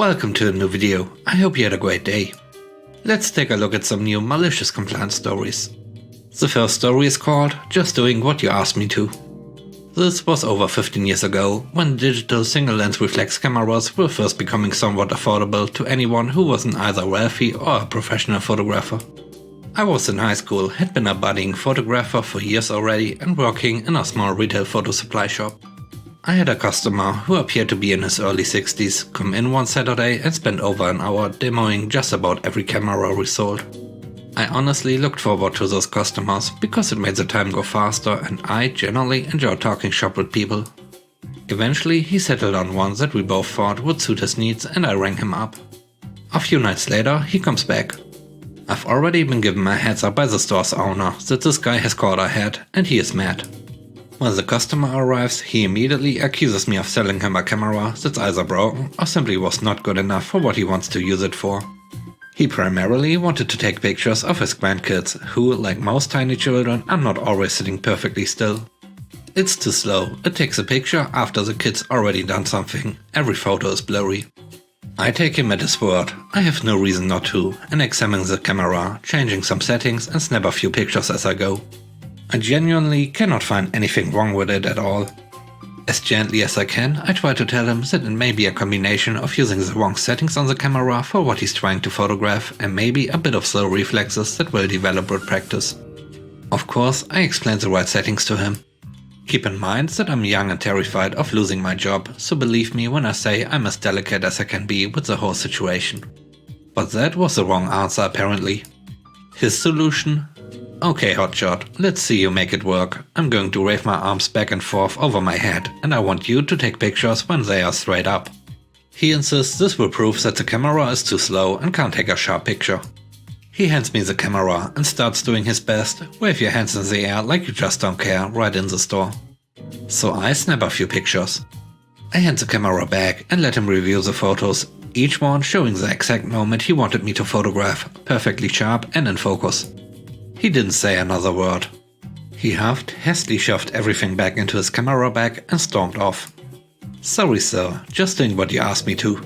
Welcome to a new video. I hope you had a great day. Let's take a look at some new malicious compliance stories. The first story is called Just Doing What You Asked Me to. This was over 15 years ago, when digital single-lens reflex cameras were first becoming somewhat affordable to anyone who wasn't either wealthy or a professional photographer. I was in high school, had been a budding photographer for years already and working in a small retail photo supply shop. I had a customer who appeared to be in his early 60s come in one Saturday and spend over an hour demoing just about every camera we sold. I honestly looked forward to those customers because it made the time go faster and I generally enjoy talking shop with people. Eventually he settled on one that we both thought would suit his needs and I rang him up. A few nights later he comes back. I've already been given a heads up by the store's owner that this guy has caught ahead and he is mad. When the customer arrives, he immediately accuses me of selling him a camera that's either broken or simply was not good enough for what he wants to use it for. He primarily wanted to take pictures of his grandkids, who, like most tiny children, are not always sitting perfectly still. It's too slow, it takes a picture after the kid's already done something, every photo is blurry. I take him at his word, I have no reason not to, and examine the camera, changing some settings and snap a few pictures as I go. I genuinely cannot find anything wrong with it at all. As gently as I can, I try to tell him that it may be a combination of using the wrong settings on the camera for what he's trying to photograph and maybe a bit of slow reflexes that will develop with practice. Of course, I explain the right settings to him. Keep in mind that I'm young and terrified of losing my job, so believe me when I say I'm as delicate as I can be with the whole situation. But that was the wrong answer apparently. His solution? Okay hotshot, let's see you make it work. I'm going to wave my arms back and forth over my head and I want you to take pictures when they are straight up. He insists this will prove that the camera is too slow and can't take a sharp picture. He hands me the camera and starts doing his best, wave your hands in the air like you just don't care right in the store. So I snap a few pictures. I hand the camera back and let him review the photos, each one showing the exact moment he wanted me to photograph, perfectly sharp and in focus. He didn't say another word. He huffed, hastily shoved everything back into his camera bag and stormed off. Sorry sir, just doing what you asked me to.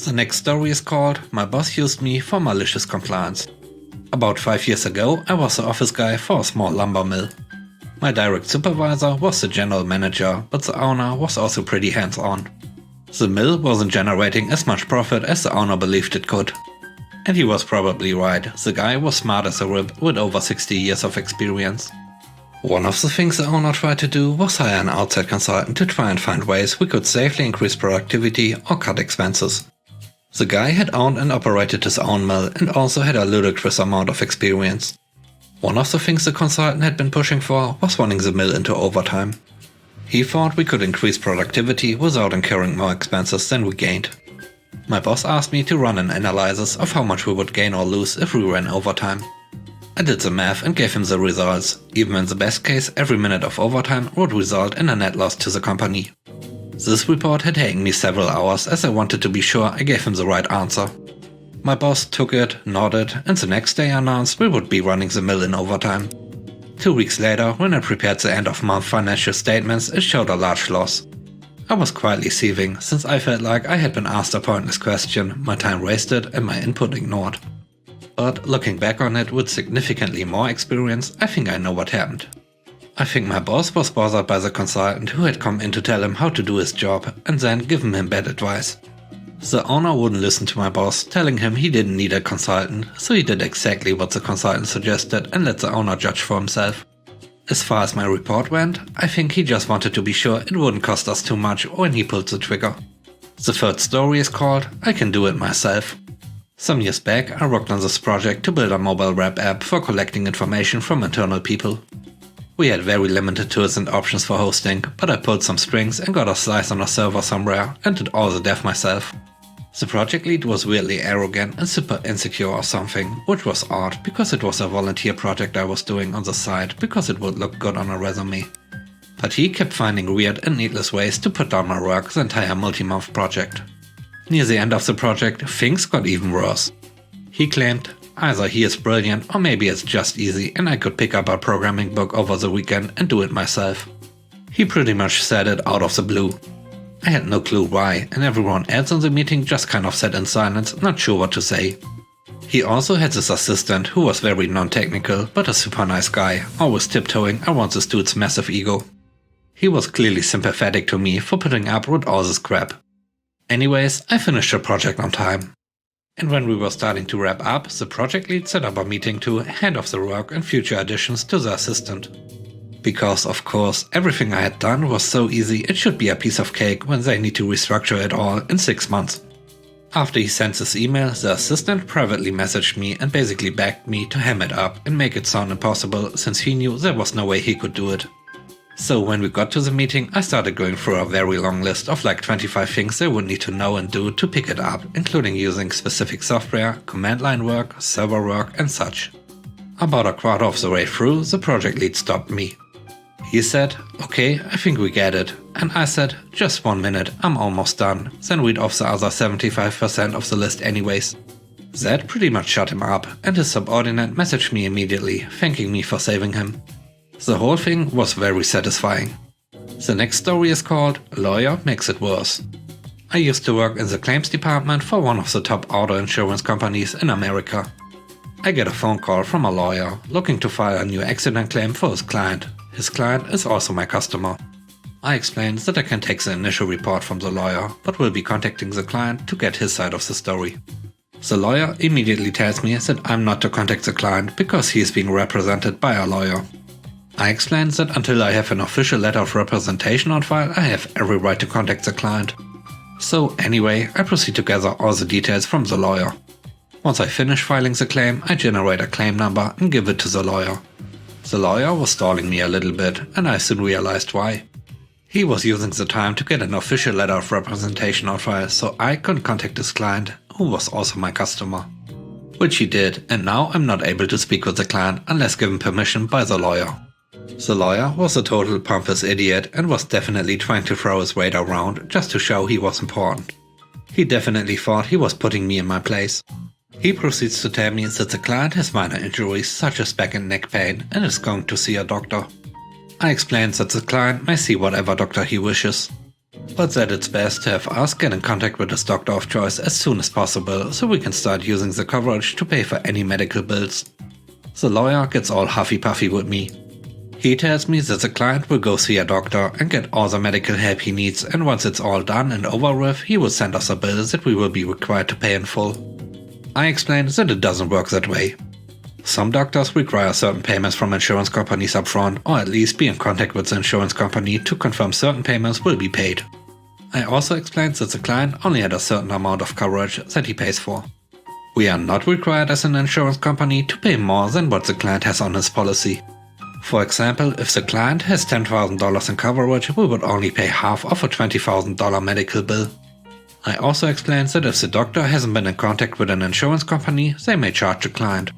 The next story is called My Boss Used Me for Malicious Compliance. About 5 years ago I was the office guy for a small lumber mill. My direct supervisor was the general manager, but the owner was also pretty hands-on. The mill wasn't generating as much profit as the owner believed it could. And he was probably right, the guy was smart as a rib with over 60 years of experience. One of the things the owner tried to do was hire an outside consultant to try and find ways we could safely increase productivity or cut expenses. The guy had owned and operated his own mill and also had a ludicrous amount of experience. One of the things the consultant had been pushing for was running the mill into overtime. He thought we could increase productivity without incurring more expenses than we gained. My boss asked me to run an analysis of how much we would gain or lose if we ran overtime. I did the math and gave him the results. Even in the best case, every minute of overtime would result in a net loss to the company. This report had taken me several hours as I wanted to be sure I gave him the right answer. My boss took it, nodded, and the next day announced we would be running the mill in overtime. 2 weeks later, when I prepared the end of month financial statements, it showed a large loss. I was quietly seething, since I felt like I had been asked a pointless question, my time wasted and my input ignored. But looking back on it with significantly more experience, I think I know what happened. I think my boss was bothered by the consultant who had come in to tell him how to do his job and then given him bad advice. The owner wouldn't listen to my boss, telling him he didn't need a consultant, so he did exactly what the consultant suggested and let the owner judge for himself. As far as my report went, I think he just wanted to be sure it wouldn't cost us too much when he pulled the trigger. The third story is called I Can Do It Myself. Some years back I worked on this project to build a mobile web app for collecting information from internal people. We had very limited tools and options for hosting, but I pulled some strings and got a slice on a server somewhere and did all the dev myself. The project lead was weirdly arrogant and super insecure or something, which was odd because it was a volunteer project I was doing on the side because it would look good on a resume. But he kept finding weird and needless ways to put down my work the entire multi-month project. Near the end of the project, things got even worse. He claimed either he is brilliant or maybe it's just easy and I could pick up a programming book over the weekend and do it myself. He pretty much said it out of the blue. I had no clue why, and everyone else in the meeting just kind of sat in silence, not sure what to say. He also had this assistant who was very non-technical, but a super nice guy, always tiptoeing around this dude's massive ego. He was clearly sympathetic to me for putting up with all this crap. Anyways, I finished the project on time. And when we were starting to wrap up, the project lead set up a meeting to hand off the work and future additions to the assistant. Because, of course, everything I had done was so easy it should be a piece of cake when they need to restructure it all in 6 months. After he sent this email, the assistant privately messaged me and basically begged me to ham it up and make it sound impossible since he knew there was no way he could do it. So when we got to the meeting, I started going through a very long list of like 25 things they would need to know and do to pick it up, including using specific software, command line work, server work and such. About a quarter of the way through, the project lead stopped me. He said, "Okay, I think we get it." And I said, "Just 1 minute, I'm almost done, then read off the other 75% of the list anyways." That pretty much shut him up, and his subordinate messaged me immediately, thanking me for saving him. The whole thing was very satisfying. The next story is called "Lawyer Makes It Worse." I used to work in the claims department for one of the top auto insurance companies in America. I get a phone call from a lawyer looking to file a new accident claim for his client. His client is also my customer. I explained that I can take the initial report from the lawyer, but will be contacting the client to get his side of the story. The lawyer immediately tells me that I'm not to contact the client because he is being represented by a lawyer. I explained that until I have an official letter of representation on file, I have every right to contact the client. So anyway, I proceed to gather all the details from the lawyer. Once I finish filing the claim, I generate a claim number and give it to the lawyer. The lawyer was stalling me a little bit, and I soon realized why. He was using the time to get an official letter of representation on file so I could contact his client, who was also my customer. Which he did, and now I'm not able to speak with the client unless given permission by the lawyer. The lawyer was a total pompous idiot and was definitely trying to throw his weight around just to show he was important. He definitely thought he was putting me in my place. He proceeds to tell me that the client has minor injuries such as back and neck pain and is going to see a doctor. I explained that the client may see whatever doctor he wishes, but that it's best to have us get in contact with his doctor of choice as soon as possible so we can start using the coverage to pay for any medical bills. The lawyer gets all huffy-puffy with me. He tells me that the client will go see a doctor and get all the medical help he needs, and once it's all done and over with, he will send us a bill that we will be required to pay in full. I explained that it doesn't work that way. Some doctors require certain payments from insurance companies upfront, or at least be in contact with the insurance company to confirm certain payments will be paid. I also explained that the client only had a certain amount of coverage that he pays for. We are not required as an insurance company to pay more than what the client has on his policy. For example, if the client has $10,000 in coverage, we would only pay half of a $20,000 medical bill. I also explained that if the doctor hasn't been in contact with an insurance company, they may charge the client.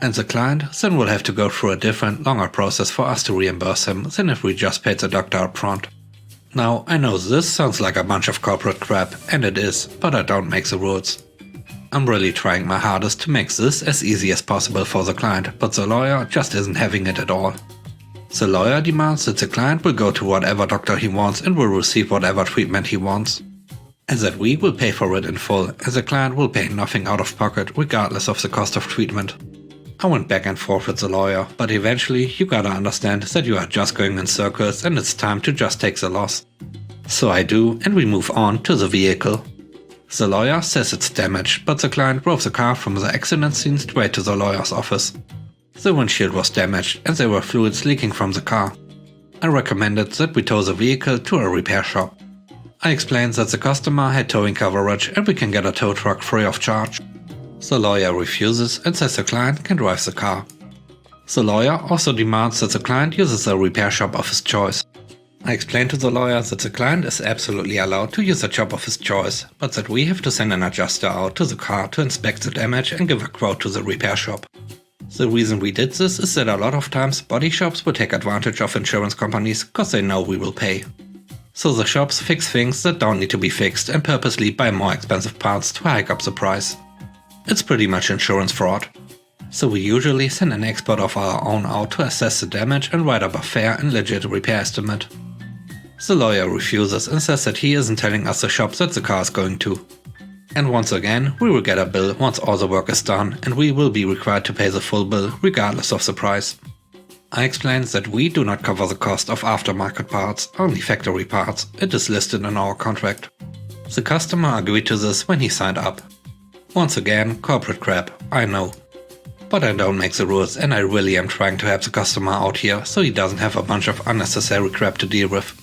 And the client then will have to go through a different, longer process for us to reimburse him than if we just paid the doctor upfront. Now, I know this sounds like a bunch of corporate crap, and it is, but I don't make the rules. I'm really trying my hardest to make this as easy as possible for the client, but the lawyer just isn't having it at all. The lawyer demands that the client will go to whatever doctor he wants and will receive whatever treatment he wants, and that we will pay for it in full, and the client will pay nothing out of pocket regardless of the cost of treatment. I went back and forth with the lawyer, but eventually you gotta understand that you are just going in circles and it's time to just take the loss. So I do, and we move on to the vehicle. The lawyer says it's damaged, but the client drove the car from the accident scene straight to the lawyer's office. The windshield was damaged and there were fluids leaking from the car. I recommended that we tow the vehicle to a repair shop. I explained that the customer had towing coverage and we can get a tow truck free of charge. The lawyer refuses and says the client can drive the car. The lawyer also demands that the client uses a repair shop of his choice. I explained to the lawyer that the client is absolutely allowed to use a shop of his choice, but that we have to send an adjuster out to the car to inspect the damage and give a quote to the repair shop. The reason we did this is that a lot of times body shops will take advantage of insurance companies because they know we will pay. So the shops fix things that don't need to be fixed and purposely buy more expensive parts to hike up the price. It's pretty much insurance fraud. So we usually send an expert of our own out to assess the damage and write up a fair and legit repair estimate. The lawyer refuses and says that he isn't telling us the shop that the car is going to. And once again, we will get a bill once all the work is done, and we will be required to pay the full bill regardless of the price. I explained that we do not cover the cost of aftermarket parts, only factory parts. It is listed in our contract. The customer agreed to this when he signed up. Once again, corporate crap, I know. But I don't make the rules, and I really am trying to help the customer out here so he doesn't have a bunch of unnecessary crap to deal with.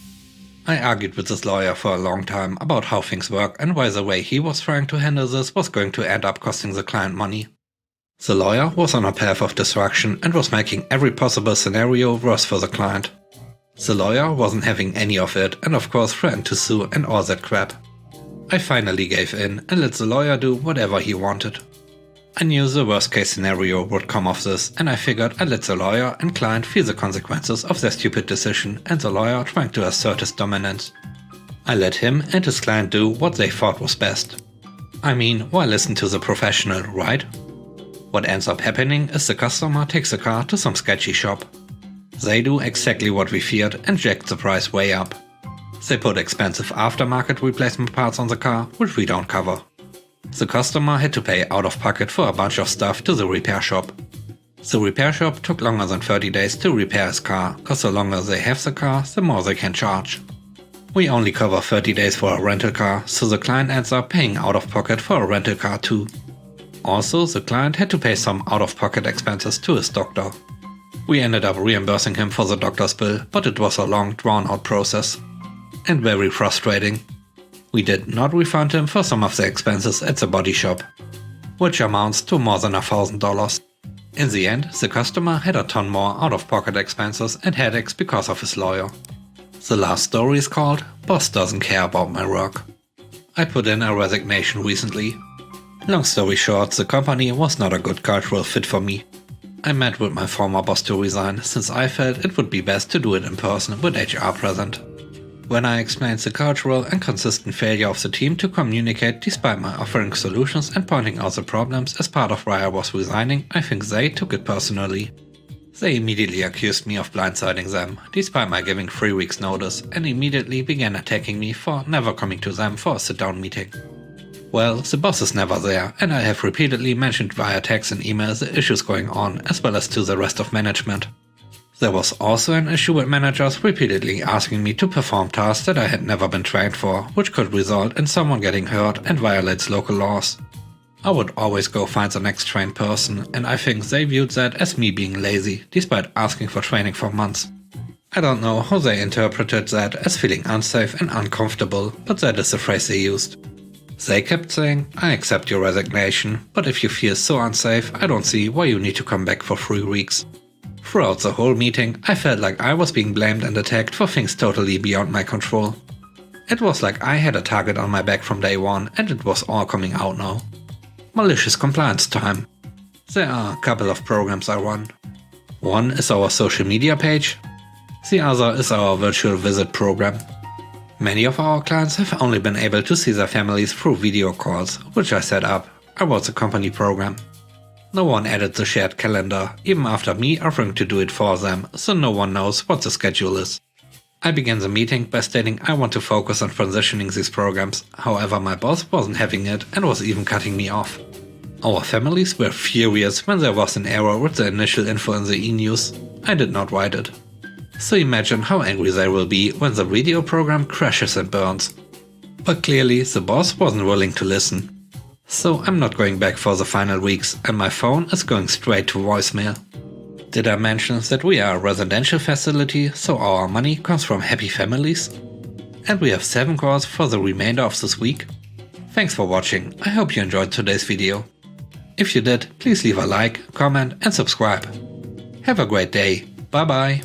I argued with this lawyer for a long time about how things work and why the way he was trying to handle this was going to end up costing the client money. The lawyer was on a path of destruction and was making every possible scenario worse for the client. The lawyer wasn't having any of it and of course threatened to sue and all that crap. I finally gave in and let the lawyer do whatever he wanted. I knew the worst case scenario would come of this, and I figured I'd let the lawyer and client feel the consequences of their stupid decision and the lawyer trying to assert his dominance. I let him and his client do what they thought was best. I mean, why listen to the professional, right? What ends up happening is the customer takes the car to some sketchy shop. They do exactly what we feared and jacked the price way up. They put expensive aftermarket replacement parts on the car, which we don't cover. The customer had to pay out of pocket for a bunch of stuff to the repair shop. The repair shop took longer than 30 days to repair his car, cause the longer they have the car, the more they can charge. We only cover 30 days for a rental car, so the client ends up paying out of pocket for a rental car too. Also, the client had to pay some out of pocket expenses to his doctor. We ended up reimbursing him for the doctor's bill, but it was a long drawn out process. And very frustrating. We did not refund him for some of the expenses at the body shop, which amounts to more than $1,000. In the end, the customer had a ton more out-of-pocket expenses and headaches because of his lawyer. The last story is called Boss Doesn't Care About My Work. I put in a resignation recently. Long story short, the company was not a good cultural fit for me. I met with my former boss to resign since I felt it would be best to do it in person with HR present. When I explained the cultural and consistent failure of the team to communicate despite my offering solutions and pointing out the problems as part of why I was resigning, I think they took it personally. They immediately accused me of blindsiding them, despite my giving 3 weeks notice, and immediately began attacking me for never coming to them for a sit-down meeting. Well, the boss is never there, and I have repeatedly mentioned via text and email the issues going on, as well as to the rest of management. There was also an issue with managers repeatedly asking me to perform tasks that I had never been trained for, which could result in someone getting hurt and violates local laws. I would always go find the next trained person, and I think they viewed that as me being lazy, despite asking for training for months. I don't know how they interpreted that as feeling unsafe and uncomfortable, but that is the phrase they used. They kept saying, I accept your resignation, but if you feel so unsafe, I don't see why you need to come back for 3 weeks. Throughout the whole meeting, I felt like I was being blamed and attacked for things totally beyond my control. It was like I had a target on my back from day one and it was all coming out now. Malicious compliance time. There are a couple of programs I run. One is our social media page. The other is our virtual visit program. Many of our clients have only been able to see their families through video calls, which I set up. I wrote the company program. No one added the shared calendar, even after me offering to do it for them, so no one knows what the schedule is. I began the meeting by stating I want to focus on transitioning these programs, however my boss wasn't having it and was even cutting me off. Our families were furious when there was an error with the initial info in the e-news. I did not write it. So imagine how angry they will be when the video program crashes and burns. But clearly the boss wasn't willing to listen. So I'm not going back for the final weeks and my phone is going straight to voicemail. Did I mention that we are a residential facility, so our money comes from happy families? And we have 7 calls for the remainder of this week? Thanks for watching, I hope you enjoyed today's video. If you did, please leave a like, comment and subscribe. Have a great day, bye bye.